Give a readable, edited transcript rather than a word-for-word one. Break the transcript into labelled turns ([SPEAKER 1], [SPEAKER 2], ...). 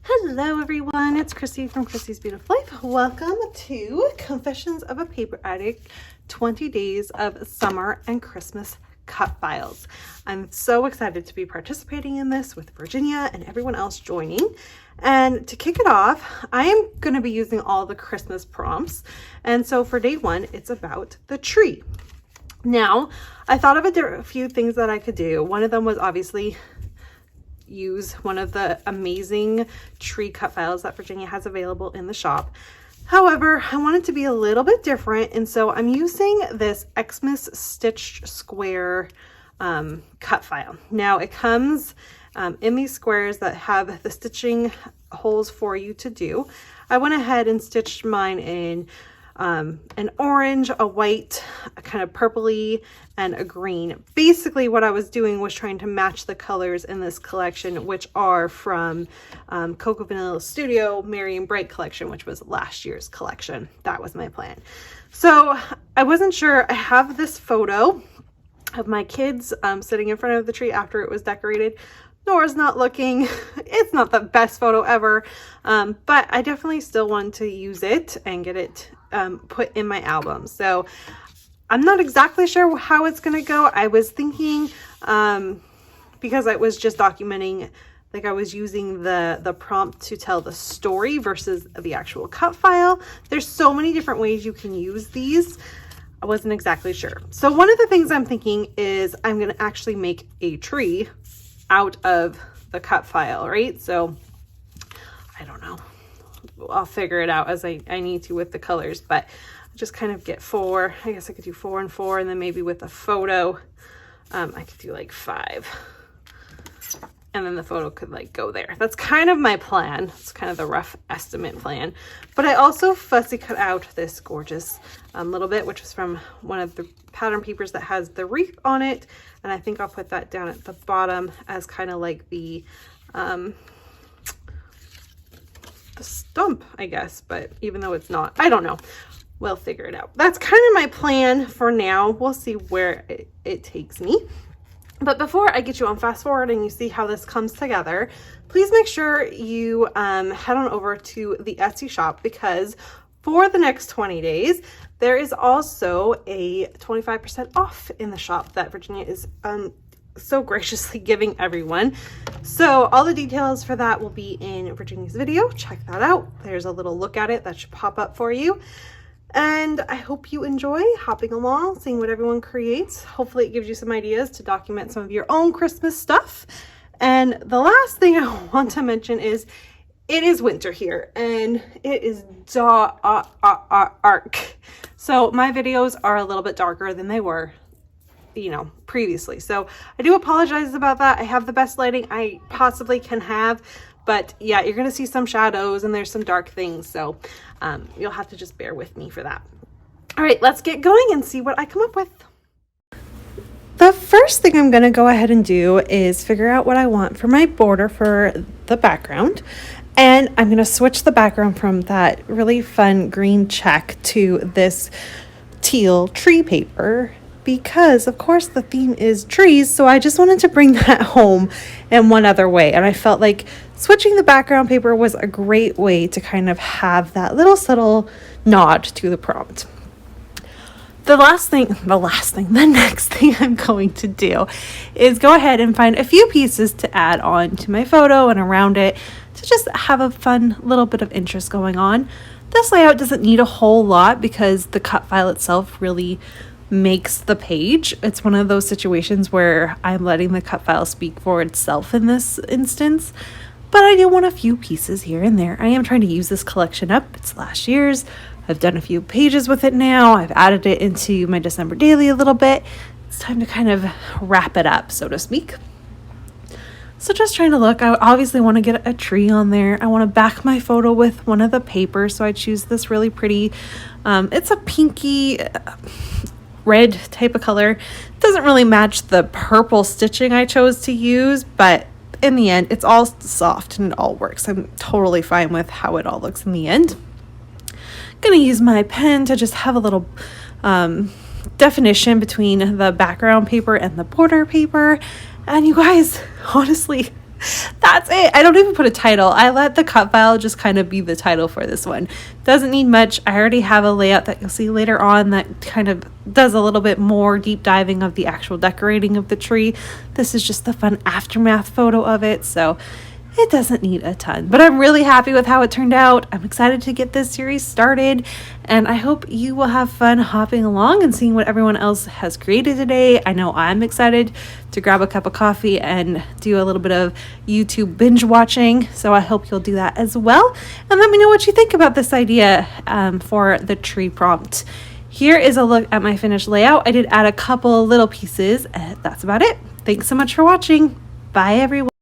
[SPEAKER 1] Hello everyone, it's Christy from Christy's Beautiful Life. Welcome to Confessions of a Paper Addict, 20 Days of Summer and Christmas Cut Files. I'm so excited to be participating in this with Virginia and everyone else joining. And to kick it off, I am going to be using all the Christmas prompts. And so for day one, it's about the tree. Now, I thought of a few things that I could do. One of them was obviously use one of the amazing tree cut files that Virginia has available in the shop. However, I want it to be a little bit different, and so I'm using this Xmas stitched square cut file. Now it comes in these squares that have the stitching holes for you to do. I went ahead and stitched mine in an orange, a white, a kind of purpley, and a green. Basically what I was doing was trying to match the colors in this collection, which are from Coco Vanilla Studio Merry and Bright collection, which was last year's collection. That was my plan. So I wasn't sure. I have this photo of my kids sitting in front of the tree after it was decorated. Nora's not looking. It's not the best photo ever, but I definitely still want to use it and get it put in my album. So I'm not exactly sure how it's going to go. I was thinking, because I was just documenting, like I was using the prompt to tell the story versus the actual cut file. There's so many different ways you can use these. I wasn't exactly sure. So one of the things I'm thinking is I'm going to actually make a tree out of the cut file, right? So I don't know. I'll figure it out as I need to with the colors, but just kind of get 4. I guess I could do 4 and 4, and then maybe with a photo, I could do like 5. And then the photo could like go there. That's kind of my plan. It's kind of the rough estimate plan. But I also fussy cut out this gorgeous little bit, which was from one of the pattern papers that has the wreath on it. And I think I'll put that down at the bottom as kind of like the stump, I guess. But even though it's not, I don't know. We'll figure it out. That's kind of my plan for now. We'll see where it takes me. But before I get you on fast forward and you see how this comes together, please make sure you head on over to the Etsy shop, because for the next 20 days, there is also a 25% off in the shop that Virginia is so graciously giving everyone. So all the details for that will be in Virginia's video. Check that out. There's a little look at it that should pop up for you. And I hope you enjoy hopping along, seeing what everyone creates. Hopefully it gives you some ideas to document some of your own Christmas stuff. And the last thing I want to mention is it is winter here and it is dark. So my videos are a little bit darker than they were, previously. So I do apologize about that. I have the best lighting I possibly can have. But yeah, you're going to see some shadows and there's some dark things. So you'll have to just bear with me for that. All right, let's get going and see what I come up with. The first thing I'm going to go ahead and do is figure out what I want for my border for the background. And I'm going to switch the background from that really fun green check to this teal tree paper, because of course the theme is trees. So I just wanted to bring that home in one other way. And I felt like switching the background paper was a great way to kind of have that little subtle nod to the prompt. The next thing I'm going to do is go ahead and find a few pieces to add on to my photo and around it to just have a fun little bit of interest going on. This layout doesn't need a whole lot because the cut file itself really makes the page. It's one of those situations where I'm letting the cut file speak for itself in this instance. But I do want a few pieces here and there. I am trying to use this collection up. It's last year's. I've done a few pages with it now. I've added it into my December daily a little bit. It's time to kind of wrap it up, so to speak. So just trying to look. I obviously want to get a tree on there. I want to back my photo with one of the papers. So I choose this really pretty, it's a pinky red type of color. It doesn't really match the purple stitching I chose to use, but in the end, it's all soft and it all works. I'm totally fine with how it all looks in the end. Gonna use my pen to just have a little definition between the background paper and the border paper. And you guys, honestly, That's it. I don't even put a title. I let the cut file just kind of be the title for this one. Doesn't need much. I already have a layout that you'll see later on that kind of does a little bit more deep diving of the actual decorating of the tree. This is just the fun aftermath photo of it, so it doesn't need a ton. But I'm really happy with how it turned out. I'm excited to get this series started, and I hope you will have fun hopping along and seeing what everyone else has created today. I know I'm excited to grab a cup of coffee and do a little bit of YouTube binge watching, so I hope you'll do that as well. And let me know what you think about this idea for the tree prompt. Here is a look at my finished layout. I did add a couple little pieces. That's about it. Thanks so much for watching. Bye, everyone.